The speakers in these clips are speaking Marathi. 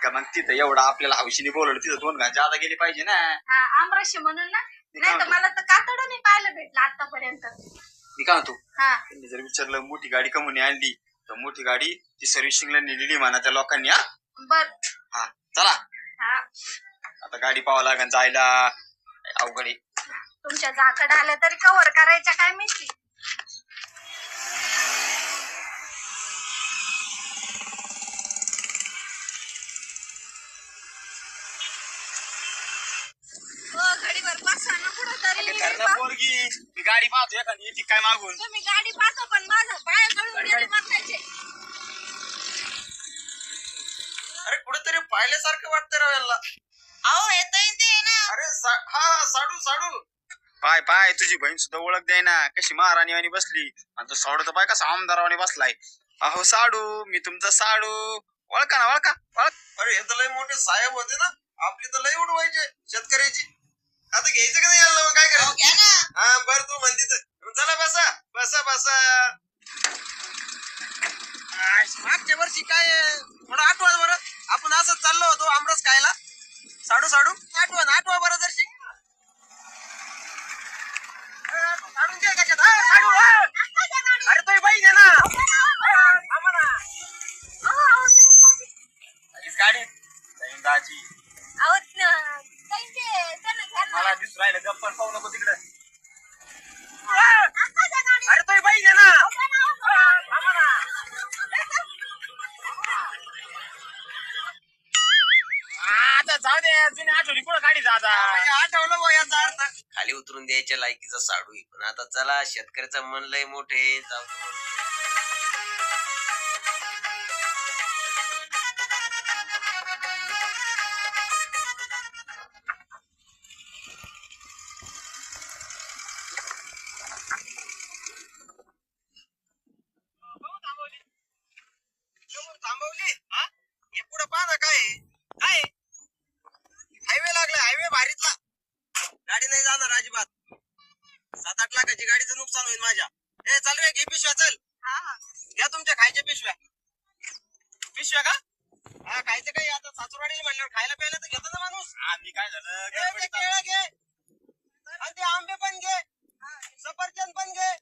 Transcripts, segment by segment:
का मग तिथं एवढं आपल्याला हौशीने बोलवलं तिथं 2 घंटे जादा गेली पाहिजे ना. हा आमरशी म्हणून ना. नाही तर मला तर कातड नाही पाहायला भेटलं आतापर्यंत. मी काय म्हणतो हा त्यांनी जर विचारलं मोठी गाडी कमून आणली तर मोठी गाडी ती सर्व्हिसिंगला नेलेली म्हणा त्या लोकांनी. हा बर हा चला हा आता गाडी पाहावं लागेल जायला अवघड आहे. तुमच्या जाकड आल्या तरी कव्हर करायच्या काय माहिती. घडीभर बसा ना कुठं तरी. पोरगी मी गाडी पाहतो एखादी येते काय मागून. तुम्ही गाडी पाहतो पण माझा पाय गळून गेले बसायचे. अरे कुठेतरी पाहिल्यासारखं वाटतं राव यांना. अहो येतोय ते ना. अरे हा साडू साडू पाय पाय तुझी बहीण सुद्धा ओळख द्याय ना कशी महाराणीवाणी बसली आणि तो साडू तर पाय कसा आमदारवाणी बसलाय. अहो साडू मी तुमचा साडू ओळखा ना ओळखा ओळख. अरे हे तर लय मोठे साहेब होते ना आपली तर लय उडवायचे शेतकऱ्याची. आता घ्यायचं का नाही यायला मग काय करायचं. हा बरं तू म्हणते तर चला बसा बसा बसा. मागच्या वर्षी काय थोडं आठवा बरं आपण असंच चाललो होतो आमरस खायला. साडू साडू आठवा बरं जरशी. अरे तो बाई दे ना गाडी दाजी मला दिसू राहिलं गप्पन पाहू नको तिकडे. अरे तो बाई दे ना. आता जाऊ दे जुनी आठवली कुठं गाडी जाता आठवलं बा याचा अर्थ. खाली उतरून द्यायच्या लायकीचा साडू आहे. पण आता चला शेतकऱ्याचं मन लय मोठे जाऊ दे. थांबवली हा हे पुढे पाहा ना काय काय हायवे लागलाय हायवे भारीतला. गाडी नाही जाणार अजिबात. 7-8 लाखाची गाडीचं नुकसान होईल माझ्या. ए चल रे घे पिशव्या चल. घ्या तुमच्या खायच्या पिशव्या. पिशव्या का हा खायचं काही आता सासूरवाडीला म्हणल्यावर खायला प्यायला तर घेतो ना माणूस. आम्ही काय झालं केळं घे आणि ते आंबे पण घे सफरचंद पण घे.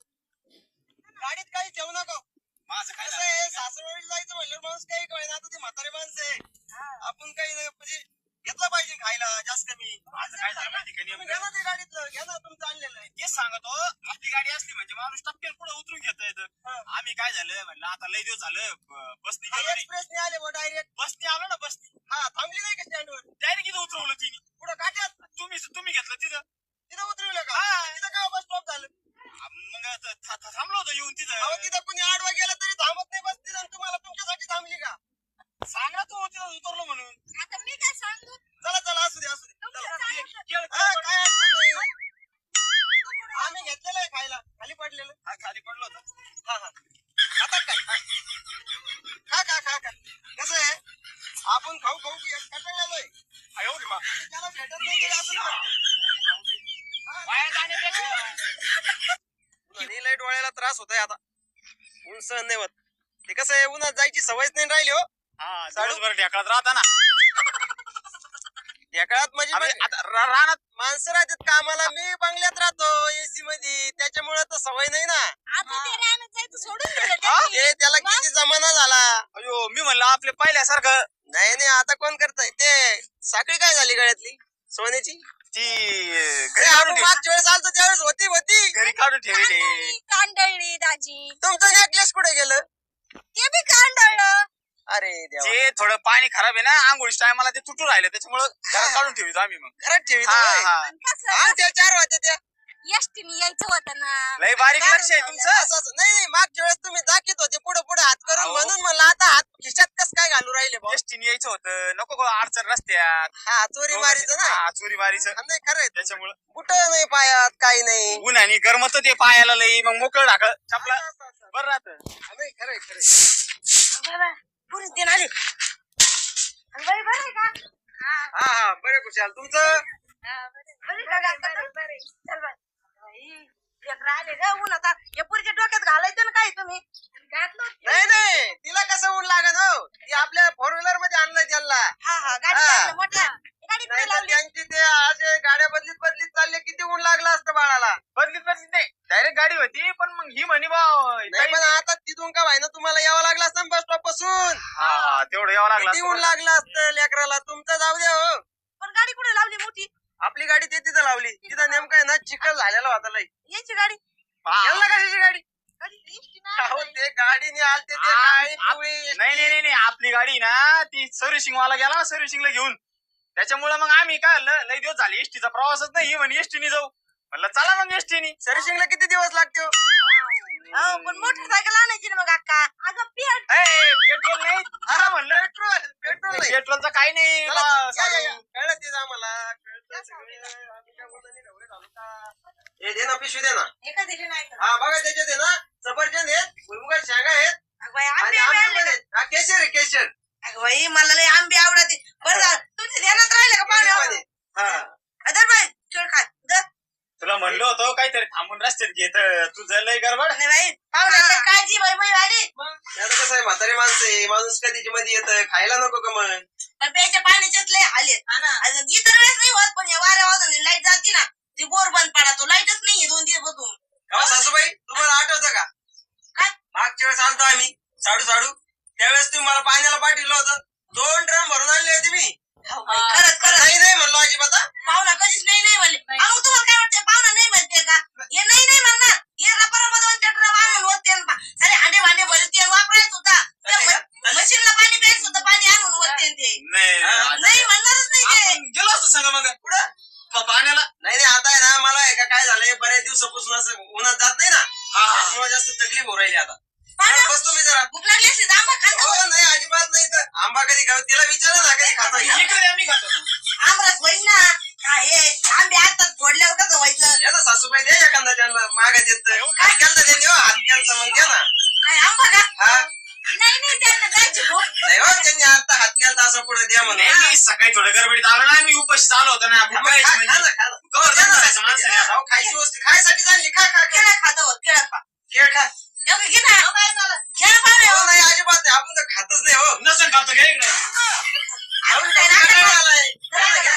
गाडीत काही ठेवू नको. माझं काय आहे सासूरवाडीला जायचं म्हणल्यावर माणूस काही कळेना. आता ती म्हातारी माणसं आहे आपण काही म्हणजे घेतलं पाहिजे खायला जास्त कमी. माझं काय झालं माहिती का घ्या ना ते गाडीतलं घ्या ना तुमचं आणलेलं आहे. तेच सांगतो आपली गाडी असली म्हणजे माणूस टप्प्यात पुढे उतरून घेता येतं. आम्ही काय झालं म्हणलं आता लय दिवस झालं बसनी एक्सप्रेसने आले बा डायरेक्ट. बसनी आलो ना बसनी हा थांबली नाही का स्टँडवर डायरेक्ट इथं उतरवलं तिने पुढे काट्यात. तुम्ही घेतलं तिथं उतरवलं का तिथं काय बस स्टॉप झालं. मग थांबलो होतो येऊन तिथं. तिथं कुणी आडवा गेला तरी थांबत नाही बस तिथं. तुम्हाला तुमच्यासाठी थांबली का सांग ना तू तिथं उतरलो म्हणून. आता मी काय सांगू. चला चला असू दे काय आम्ही घेतलेलं आहे खायला खाली पडलेलं. हा खाली पडलो होतं. हा आता काय खा कसं आहे आपण खाऊ कटाळलोय. त्याला भेटत नाही गेलं असं लय डोळ्याला त्रास होतोय आता. ऊन सहन नाही होत. ते कसं आहे उन्हात जायची सवयच नाही राहिली हो. दिवसभर ढेकळात राहता ना. ढेकळात म्हणजे आता रानात माणसं राहतात कामाला. मी बंगल्यात राहतो एसी मध्ये त्याच्यामुळे तर सवय नाही ना. आता ते रानात जायचं सोडून दिलं ते त्यांनी. त्याला किती जमाना झाला. अयो मी म्हणलं आपले पहिल्यासारखं नाही आता कोण करताय. ते साखळी काय झाली गळ्यातली सोन्याची ती मागच्या वेळेस आलतो त्यावेळेस होती घरी काढून ठेवली. कांडळली दाजी. तुमचं नेकलेस कुठे गेलं. ते बी कांडळलं. अरे ते थोडं पाणी खराब आहे ना आंघोळीच्या टायमाला ते तुटून राहिलं त्याच्यामुळे घरात काढून ठेवतो आम्ही. मग घरात ठेवतो. त्या 4 होत्या त्या एसटीने यायचं होतं ना. लय बारीक लक्ष आहे तुमचं. नाही मागच्या वेळेस तुम्ही दाखवत होते पुढे हात करून म्हणून म्हणलं आता हात खिशात कस काय घालू राहिले. एसटीने यायचं होतं नको अडचण रस्त्यात. हा चोरी मारीचं ना चोरी मारीचं नाही खरंय त्याच्यामुळे कुठं नाही पायात काही नाही. उन्हाने गरमत ते पायाला लई मग मोकळ ढाकळ चपला बरं राहत नाही. खरंय पुरीच दिन आली. बरं का हा बरे खुशाल तुमचं. आले ग ऊन आता या पुरीच्या डोक्यात घालायचं ना काही तुम्ही घातलं होतं. नाही नाही तिला कसं ऊन लागन हो ती आपल्या फोर व्हीलर मध्ये आणलंय त्यांना हा गाडी हा. चाललं, मोठ्या गाडीत नाही नाही तर लावली. त्यांची ते आज गाड्या बदलीत बदलीत चालले किती ऊन लागलं असतं बाळाला बदलीत नाही डायरेक्ट गाडी होती पण मग ही म्हणी बा नाही पण आता तिथून का व्हायना तुम्हाला यावं लागलं असतं बस स्टॉप पासून हा तेवढं यावं लागलं किती ऊन असतं. लागलं असतं लेकराला तुमचं जाऊ द्या हो पण गाडी कुठे लावली मोठी? आपली गाडी ते तिथं लावली तिथं नेमकं आहे ना चिखल झालेला होता लई याची गाडी हा. यांना कशाची गाडी गाडी एसटी नाही अहो बाई. ते गाडीने आलते ते आ- काळी आप- पिवळी नाही आपली गाडी ना ती सर्व्हिसिंग वाला गेला ना सर्व्हिसिंगला घेऊन त्याच्यामुळे मग आम्ही काय लय दिवस झाले एसटीचा प्रवासच नाही ही म्हणे एसटीने जाऊ म्हणलं चला मग एसटीने सर्व्हिसिंगला किती दिवस लागते हो? अहो, पण मोटरसायकल आणायची ना मग अक्का. अगं पेट. पेट्रोल नाही हा म्हणलं पेट्रोल नाही पेट्रोलचं काही नाही चला, बा, या, या, या. साधू. कळलं तेच आम्हाला कळतं सगळं. आम्ही काय मुलांनी ढवळे घालू का? हे दे ना पिशवी दे ना एका दिली नाही का? हा बघा त्याच्यात आहे ना सफरचंद आहेत भुईमुगाच्या शेंगा आहेत अगं बाई, आणि आंबे आंबे मिळाले पण का? आहेत हा केशर आहे केशर अगं बाई, मला लय आंबे आवडते. बरं झालं, तुमच्या ध्यानात राहिले का पाहुणे? मध्ये. हा अदर बाई, खेळ खा. दर. तुला म्हणलं होतं काहीतरी थांबून रस्त्यात घेत तुझं लय गडबड नाही बाई, पाहुण्याला काळजी बाई बाई आली. ते आता कसं आहे म्हातारे माणसं आहे माणूस कधीची मध्ये येतं खायला नको का मग पण प्यायच्या पाण्याच्याच लय आले. इतर वेळेस नाही होत, पण या वाऱ्या वाजून लाईट जाती ना, ती बोर बंद पडा. तो लाईटच नाहीये 2 दिवस बघून. का सासूबाई तुम्हाला आठवतं का काय? मागच्या वेळेस आलतो आम्ही साडू त्यावेळेस तुम्ही मला पाण्याला पाठवलं होतं 2 ड्रम भरून आणले होते मी हो बाई, खरंच खरंच. नाही म्हणलो अजिबात हा. पाहुणा कधीच नाही नाही म्हणले. अहो, तुम्हाला काय वाटतं पाहुणा नाही म्हणते का? हे नाही म्हणणार. हे रपारामध्ये ते ड्रम आणून होते सारे हांडे भांडे भरते तेल वापरायचं होता. मशीनला पाणी प्यायचं होतं, पाणी आणून होते ते. नाही म्हणणारच नाही ते. आपण गेलो असतो सांगा मग कुठं पाण्याला नाही आता आहे ना मला आहे का काय झालंय बऱ्याच दिवसापासून असं उन्हात जात नाही ना त्याच्यामुळे जास्त तकलीफ होऊ राहिली आता पाहुणा, बसतो मी जरा भूक लागली असली तर आंबा खातो. हो नाही अजिबात नाही तर आंबा कधी खाऊ तिला विचारा ना कधी खाता येईल. इकडे आम्ही खातो आमरस होईल ना. हा, हे आंबे आता फोडल्यावर कसं व्हायचं? या ना सासूबाई द्या एखादा त्यांना मागत येत काय केलं त्यांनी हो हात केलता मग द्या ना काय आंबा का? हा नाही त्यांना जायची भूक. नाही हो त्यांनी आता हात केलता असं पुढे द्या म्हणून नाही, मी सकाळी थोडं गडबडीत आलो ना मी उपाशी आलो होतो ना भूक लागायची खा म्हणजे. ना, खा ना. कवर द्या ना जायचं सासूबाई, माणसाने. अहो, खायची वस्तू खायसाठी झाली खा खा खा केळं खातो, केळं खा. खेळ खा एवढं घे ना. केळं पाहिजे हो हो. नाही अजिबात नाही आपण तर खातच नाही हो नसेल खातो घ्या इकडे खाऊन काय खाऊन नाटक काय आहे? आलाय? द्या ना, घ्या.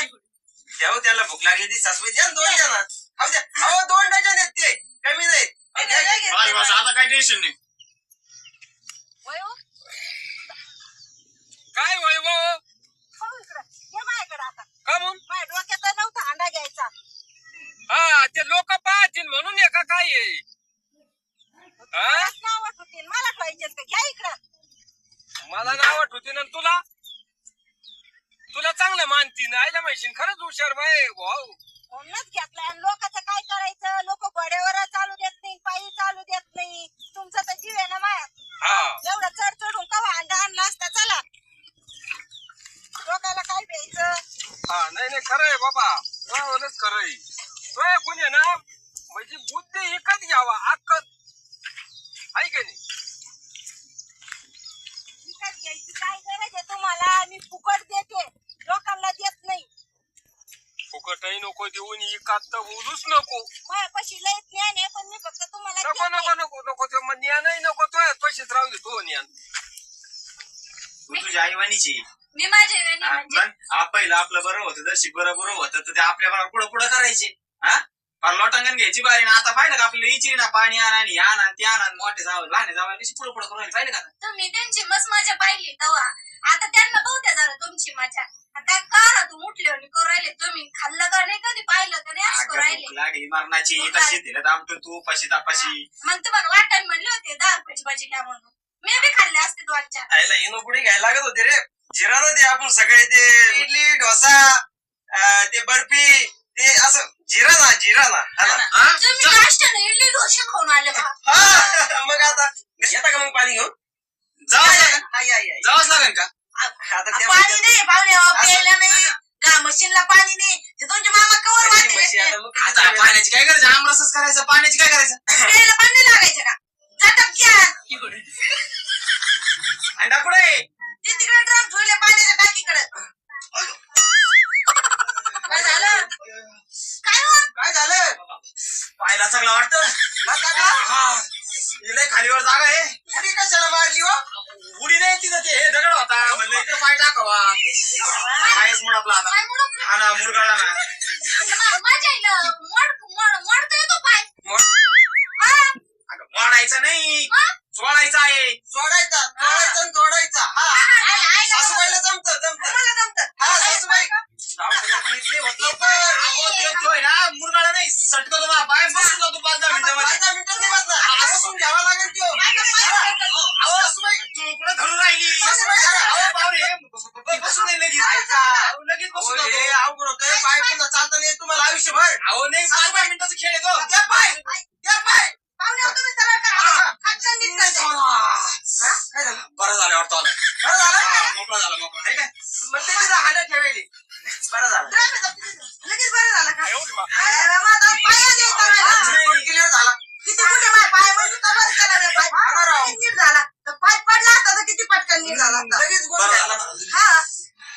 द्या हो, त्याला भूक लागली ती सासूबाई द्या ना, 2 द्या ना खाऊ द्या अहो 2 डझन आहेत ते कमी नाहीत घ्या, घ्या, घ्या. बस, बस, आता काही टेन्शन नाही होय हो? काय वैभव हो इकडं. ये माझ्याकडं आता. का म्हणून माझ्या डोक्यात नव्हता अंडा घ्यायचा. हा ते लोक पाहतील म्हणून आहे का काय आहे? हा? मलाच नावं ठेवतील, मला ठेवायचेत का? घ्या इकडं. मला नाव ठेवते ना तुला तुला चांगलं मानतीन आईला माहिती खरंच हुशार बाय भाऊ म्हणूनच घेतलाय. आणि लोकांचं काय करायचं? लोक घोड्यावर चालू देत नाही, पायी चालू देत नाही. तुमचा तर जीव आहे ना माया. हा एवढं चढ चढून कवा अंडा आणला असता. चला, लोकाला काय प्यायचं? हा नाही खरंय बाबा तुझंच खरंय तो कोणी आहे ना म्हणजे बुद्धी एकच घ्यावा अक्कल आहे की नाही विकत घ्यायची काय गरज आहे तुम्हाला? मी फुकट देते, लोकांना देत नाही. फुकटही नको देऊन एकात तर बोलूच नको माझ्यापाशी लय ज्ञान आहे, पण मी फक्त तुम्हाला नको देते. नको नको नको ते मग ज्ञानही नको तो पैसेच राहू दे तो ज्ञान तू तुझ्या आईवानीची मी माझे पहिलं आपलं बरं होतं जशी बरं होतं तर ते आपल्या बरोबर पुढं पुढं करायचे हा फार लोटांगण घ्यायची बारी ना आता पाहिलं का आपल्याला इचिरी ना पाणी आणा आणि आण ते आणा मोठे जावं लहान जावं कशी पुढं पुढं करून पाहिलं का तुम्ही त्यांची मस्त मजा पाहिली तेव्हा. आता त्यांना बहुत्या जरा तुमची मजा. आता काय तू उठले आणि करू राहिले तुम्ही? खाल्लं का नाही? कधी पाहिलं का नाही? असं करू राहिले. भूक लागली मरणाची भूक तशी लागली. तिला दामतो तू पशी तापाशी मग तुम्हाला वाटायला म्हणले होते 10 रुपयाची भाजी घ्या म्हणून. मी बी खाल्ले असते 2-4. आईला इनो पुढे घ्यायला लागत होते रे जिरा ना ते आपण सगळे ते इडली डोसा ते बर्फी ते असं जिरा ना हा ना तुम्ही नाश्त्याने इडली डोसे खाऊन आले बा. हा, मग आता येता का मग पाणी घेऊन जावंच लागेल आई. जावंच लागेल का आता ते पाणी नाही पाहुणे प्यायला नाही का मशीनला पाणी नाही. ते तुमचे मामा कवर वाटते. आता मग किती आता चांगलं. पाण्याची काय करायचं आमरसच करायचं पाण्याची काय करायचं प्यायला पाणी लागायचं का? जातात घ्या. अंडा कुठे ते तिकडे ड्रम ठेवले पाण्याच्या टाकीकडे. काय झालं? काय हो? काय झालं पाहायला चांगला वाटतं लागला? हा लय खालीवर जागा आहे उडी कशाला मारली हो उडी नाही तिथं ते हे दगड होता म्हणलं इकडे पाय टाकावा पायच मोड आपला आता हा ना मुरगाळा ना अगं मोडायचं नाही सोडायचं आहे सोडायचा सोडायचा आणि सोडायचा हा सासूबाईला जमत हा सासूबाई होत लवकर अहो, ते आहे ना मुरगाळा नाही सटकतो मला पाय बसून जातो 5-10 मिनिटांमध्ये 5 मिनिटं नाही बसणार बसून घ्यावा लागेल त्यो अहो, सासूबाई तू कुठं धरून राहिली सासूबाई, अहो, पाहुणे बसून नाही लगेच ऐका. अहो, लगेच बसून हे जातो. अवघड होतंय पाय पुन्हा चालता नाही येत तुम्हाला आयुष्यभर अहो नाही 5-10 मिनिटाचा खेळ आहे तो द्या पाय द्या पाय काय झालं बरं झालं वाटतं आलं. बरं झालं हा, मोकळा झाला मोकळा आहे काय मग ते तिथं हाडं ठेवली बरं झालं लगेच बरं झालं का एवढी मा- अरे मग आता पाया द्यायचा नाही. क्लिअर झाला किती कुठे पाय म्हणजे तमास केला रे पाय लगेच नीट झाला तर पाय पडला असता तर किती पटकन नीट झाला असता. लगेच गोल बरं झाला झालं. हा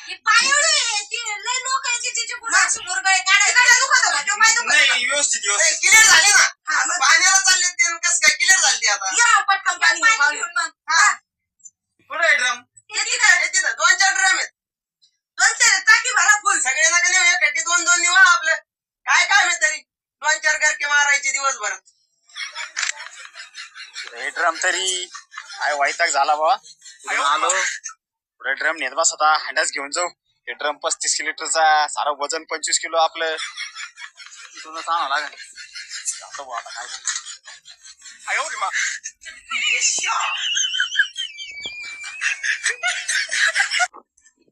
ही पाय एवढी ती लय लोक आहे तिची कुणाची मुरगळे काढायला दुखत होता तो पाय दुखत होता. नाही व्यवस्थित व्यवस्थित क्लिअर झाली ना हा, मग पाण्याला चालले ते कसं काय क्लिअर झाली ती आता या पटकन पाणी घेऊन मग. हा कुठं आहे ड्रम हे तिथं हे तिथं 2-4 ड्रम आहेत 2-4 टाकी भरा फुल सगळ्यांना का नाही कट्टी 2-2 निवड आपलं काय काय आहे तरी 2-4 गरके मारायचे दिवसभर ड्रम तरी काय वैताग झाला बा आलो पुढे ड्रम नेत बस आता हांडाच घेऊन जाऊ हे ड्रम 35 लिटरचा सारं वजन 25 किलो आपलं इथूनच आणावं लागेल जातो बुवा आता काय एवढी मा-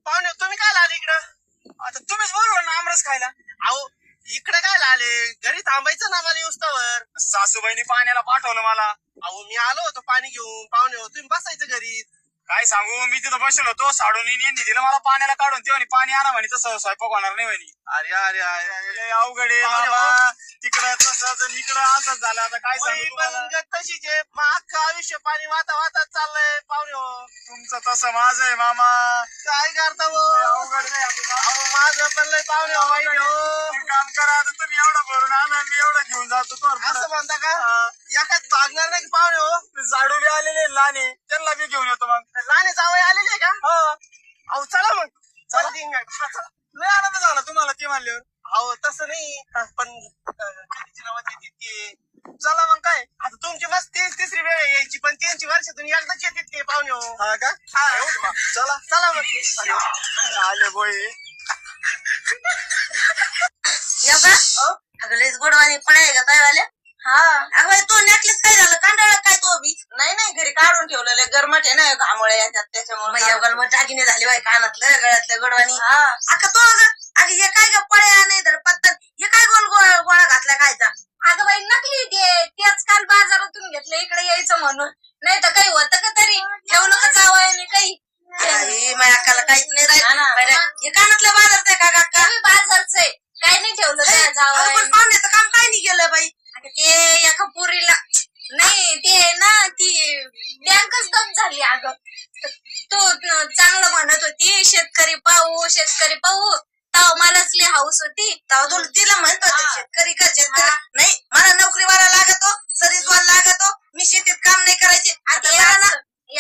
पाहुणे तुम्ही काय आले इकडं आता तुम्हीच बरोबर ना आमरस खायला अहो इकडे काय आले घरी थांबायचं ना मला युस्तावर सासूबाईनी पाण्याला पाठवलं मला अहो मी आलो होतो पाणी घेऊन पाहुणे हो तुम्ही बसायचं घरी काय सांगू मी तिथं बसलो होतो साडून यांनी दिलं मला पाण्याला काढून ते म्हणे पाणी आणा म्हणे तसं स्वयंपाक होणार नाही म्हणे अरे अरे अरे लय अवघड आहे बाबा तिकडं तसंच इकडं असंच झालं आता काय सांगू तुम्हाला? पण तशीच आहे मग अख्खं आयुष्य पाणी वाता वाता चाललंय पाहुणे हो तुमचं तसं माझं आहे मामा काय करता हो लय अवघड नाही आता. अहो माझं पण लय पाहुणे हो वाईट हो एक काम करा आता तुम्ही एवढं भरून आणा मी एवढं घेऊन जातो तो असं म्हणता का एकाच भागणार नाही का पाहुणे हो झाडू बी आलेले लहाने त्यांना बी घेऊन येतो मग लहाने जावई आलेले का अहो चला मग चला चला. लय आनंद झाला तुम्हाला ते म्हणल्यावर अहो तसं नाही पण कधीची नवत येते ते चला मग काय आता तुमची मस्त तिसरी वेळ आहे यायची पण त्यांची वर्षातून एकदाच येते ते पाहुणे हो हा का एवढी मग. चला मग आले बोय येऊ का अगं लयच गोडवाणी पडाय का ताईवाल्या हा अगं बाई, तो नेकलेस काय झालं कांडाळा काय तो बी नाही घरी काढून ठेवलेलं गरमट आहे ना घामोळे येतात त्याच्यामुळे गरमट टाकीने झाली बाई कानातलं गळ्यातलं गोडवाणी अगं तो अगं हे काय ग पळ्या नाही तर पत्तर हे काय गोल गोळा घातला कायचा अगं बाई नकली तेच काल बाजारातून घेतलं इकडे यायचं म्हणून नाही तर काही होतं का तरी ठेवलं का जावं काही माझ्या अक्काला काहीच नाही राहिलं हे कानातलं बाजारच आहे का काका बाजारच आहे काय नाही ठेवलं पण पाहुण्याचं काम काय नाही केलं बाई ते एका पुरीला नाही ते ना ती बँकच दम झाली अगं तो चांगलं म्हणत होती शेतकरी पाहू तेव्हा मलाच लई हाऊस होती तेव्हा तुला तिला म्हणत होते शेतकरी का शेतकरी नाही मला नोकरीवाला लागतो सरीजवाला लागतो मी शेतीत काम नाही करायचे आता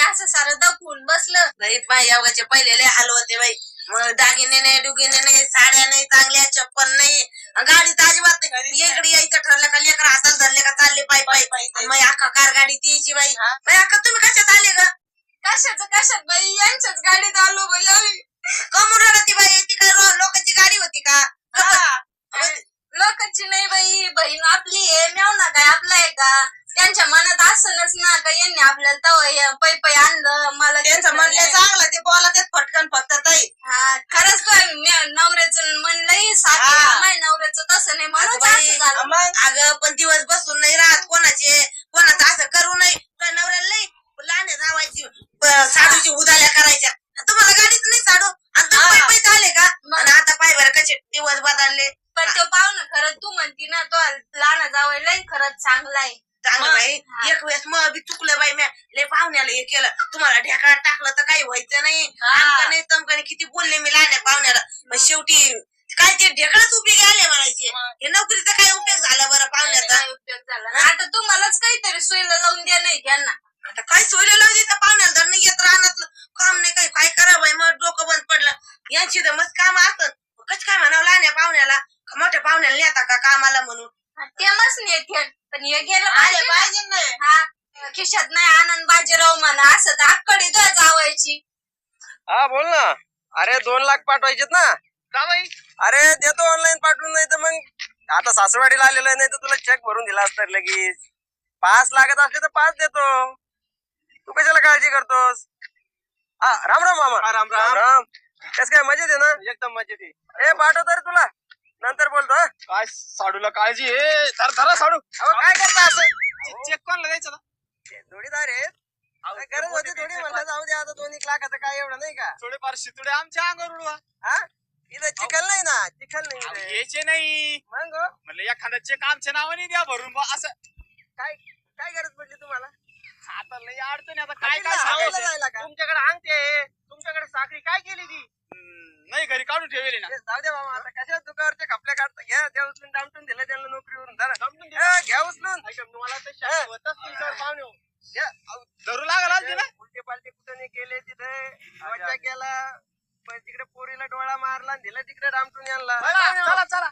असं सारं दपून बसलं नाही बाई योगाचे पहिले लय हाल होते बाई मग दागिने नाही डुगिने नाही साड्या नाही चांगल्या चप्पल नाही गाडी तर अजिबात नाही इकडे यायचं ठरलं का लेकर हाताला धरले का चालले पायी मग अख्खा कार गाडीत यायची बाई अक्का तुम्ही कशात आले ग कशात बाई यांच्याच गाडीत आलो बाई कमून राहती बाई ती काय लोकांची गाडी होती का लोकांची नाही बाई बहीण आपली आहे मेव ना काय आपला आहे का त्यांच्या मनात असनच ना का यांनी आपल्याला तव पै आणलं मला त्यांचं म्हणलं चांगलं ते बोला त्यात फटकन फक्त ताई खरंच नवऱ्याचं म्हणलंही साथ माझ्या नवऱ्याचं तसं नाही म्हणून अगं पण दिवस बसून नाही राहत कोणाचं असं करू नये नवऱ्याला लई लहान जावायची साडूची उदाल्या करायच्या तुम्हाला गाडीत नाही साडू आणि तुम्ही पैसे आले का आणि आता पाय बरं कसे दिवस बदलले पण तो पाहुणं खरंच तू म्हणती ना तो लहान जावायला खरंच चांगला आहे चांगलं बाई एक वेळेस मग बी चुकलं बाई मी लय पाहुण्याला हे केलं तुम्हाला ढेकाळ टाकलं तर काही व्हायचं नाही आमका नाही तमकाने किती बोलले मी लहान पाहुण्याला पण शेवटी काय ते ढेकळच उपयोगी आले म्हणायचे हे नोकरीचा काय उपयोग झाला बरं पाहुण्याचा उपयोग झाला आता तुम्हालाच काहीतरी सोयीला लावून द्या नाही त्यांना आता काय सोयला लागली त्या पाहुण्याला धरणं येत राहणार काम नाही काही काय करावं मग डोकं बंद पडलं यांची तर मस्त काम असत कच काय म्हणावं लहान पाहुण्याला मोठ्या पाहुण्याला नेता का कामाला म्हणून ते मस्त नेते पण हे गेलं आले पाहिजे पाहिजे नाही ना. हा खिशात नाही आनंद बाजीराव म्हणा असं तर आकडे तो जावायची. हा बोल ना. अरे 2 लाख पाठवायचेत ना. का बाई अरे देतो ऑनलाईन पाठवून नाही तर मग आता सासरवाडीला आलेलं आहे, नाही तर तुला चेक भरून दिला असता लगेच. 5 लागत असले तर 5 देतो. तू कशाला काळजी करतोस? हा राम राम मामा. हा, राम राम राम. राम. कस काय मजेत आहे ना? एकदम मजेत आहे. ए पाठवतो रे तुला नंतर बोलतो. हा? काय साडूला काळजी आहे धरा साडू अहो काय करता असं? चेक कोणाला द्यायचा ना जोडीदार आहेत. काय गरज होती थोडी म्हणलं जाऊ दे आता 2-1 लाखाचं काय एवढं नाही का? थोडेफार शितुडे आमच्या अंगावर उडवा हा इथं चिखल नाही ना, चिखल नाही इथं. यायचे नाही मग हो? म्हणलं एखादा चेक आमच्या नावाने द्या भरून बा असं काय काय गरज पडली तुम्हाला? आता लई अडचण आहे, आता काय हॉटेलला काय हॉटेलला सांगायचं जायला का? तुमच्याकडे अंगठी आहे तुमच्याकडे साखरी काय केली ती नाही घरी काढून ठेवली ना ते जाऊ दे बाबा आता कशा दुकावरचे कपडे काढता घ्या त्या उचलून दामटून दिलं त्यांना नोकरीवरून धरा. समजून घ्या. घ्या उचलून तुम्हाला तर शाळेत होतच तुमच्यावर पाहुणे हो. घ्या. धरू लागला तिला उलटे पालटे कुठं नाही गेले तिथे मजा केला पण तिकडे पोरीला डोळा मारला आणि दिलं तिकडे दामटून यांना. चला चला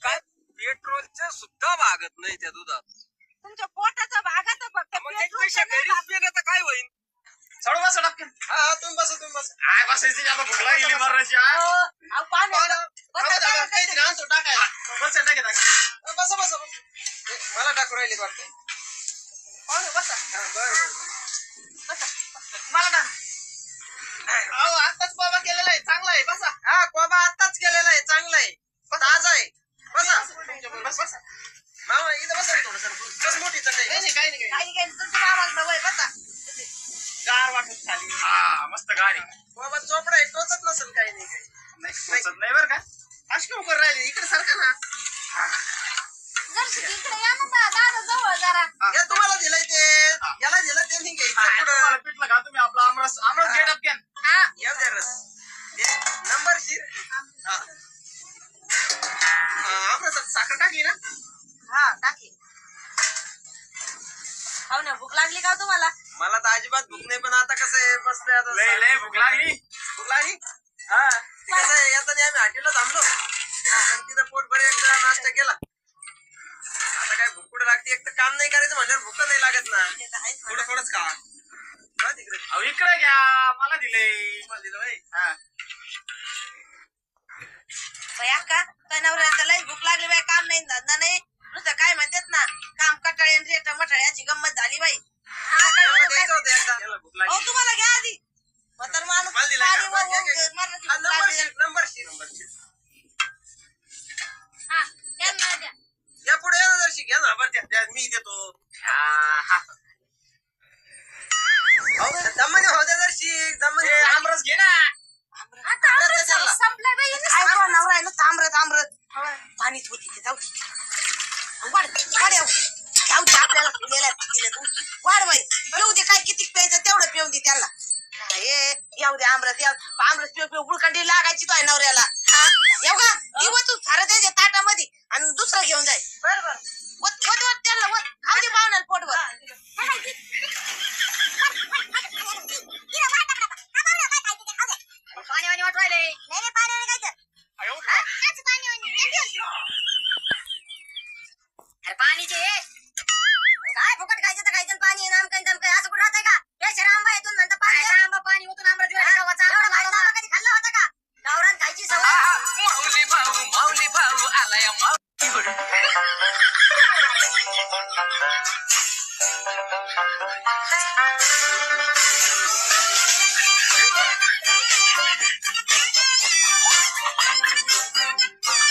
काय पेट्रोलचं सुद्धा भागत नाही त्या दुधात. तुमच्या पोटाचा भागाचा फक्त मग एक पैसा घरीच पेलं तर काय होईल? चढू बसा टपक्यान हा तुम्ही बसा. काय बसायची आता भूक लागली मरणाची काहीतरी आणतो टाकायला. बसा टाके बसा. मला टाकू राहिली वाटते. बसा बरं मला टाक. आताच बाबा केलेला आहे चांगला आहे बसा. हा बाबा आताच केलेला आहे चांगला आहे ताजा आहे बसा. मामा इथं बसा थोडस बस मोठी चटई. काही नाही काही तुमच्या मामाला वय बसा गार वाटत खाली. हा मस्त गाडी बाबा चोपडा आहे टोचत नसेल काही नाही नाही बरं का अशी का उकर राहिली इकडे सारखा ना. जर इकडे या ना दादा जवळ जरा. हे तुम्हाला दिलंय ते याला दिलं ते नाही घ्यायचं पुढं. तुम्हाला पिटलं का तुम्ही आपला आमरस घे टपक्यान हा येऊ द्या रस नंबर शीर. आमरसात साखर टाकली ना. हा टाकी हो ना भूक लागली का हो तुम्हाला मला तर अजिबात भूक नाही पण आता कसं आहे बसले आता लय भूक लागली भूक लागली. हा ते कसं आहे येताना आम्ही हॉटेलला थांबलो आणि तिथं पोटभर एकदा नाश्ता केला. आता काय भूक कुठे लागते एक तर काम नाही करायचं म्हणल्यावर भूक नाही लागत ना. ते तर आहेच थोडं थोडंच खा. खा तिकडे. अहो इकडे घ्या मला दिले मला दिलं बाई. हा बया का काय नवऱ्याला लई भूक लागली बाई काम नाही धंदा नाही नुसतं काय म्हणतात ना काम कटाळे रेट मठाळ्याची गंमत झाली बाई त्याला द्यायचं होतं एकदा. त्याला भूक अहो लागली तुम्हाला घ्या आधी म्हातार माणूस मला दिलंय का? पाणी घ्या, घ्या. मरणाची हा, भूक लागली. नंबर शीर. हा त्यांना द्या. या पुढे या ना जरशी घ्या ना बरं द्या मी देतो. दमाने होऊ द्या जरशी दमाने. आमरस घे ना आता आमरस संपला बाई. काय कोण नवरा आहे ना तांबरत पाणीच होती ते जाऊ दे. वाढ येऊ जाऊ दे आपल्याला दिलेलं वाढ बाई येऊ दे काय किती प्यायचं तेवढं पिऊन दे त्याला येऊ दे आमरस पिऊ गुळकंडी लागायची तो आहे नवऱ्याला हा येऊ का दिव तू सारं त्याच्या ताटामध्ये आणि दुसरं घेऊन जाय बरोबर वत त्याला वत खाऊ दे पाहुण्याला पोटभर. पाणी वाटवायले नाही पाणी काय अरे पाणीचे काय फुकट खायचं तर खायचं पाणी नाम काही दम काय असं कुठं राहतंय का पेशर आंबा येतून म्हणतं पाणी आंबा पाणी होतून आंबा कधी खाल्ला होता का गावरान खायची सवय. माऊली भाऊ आलाय माऊली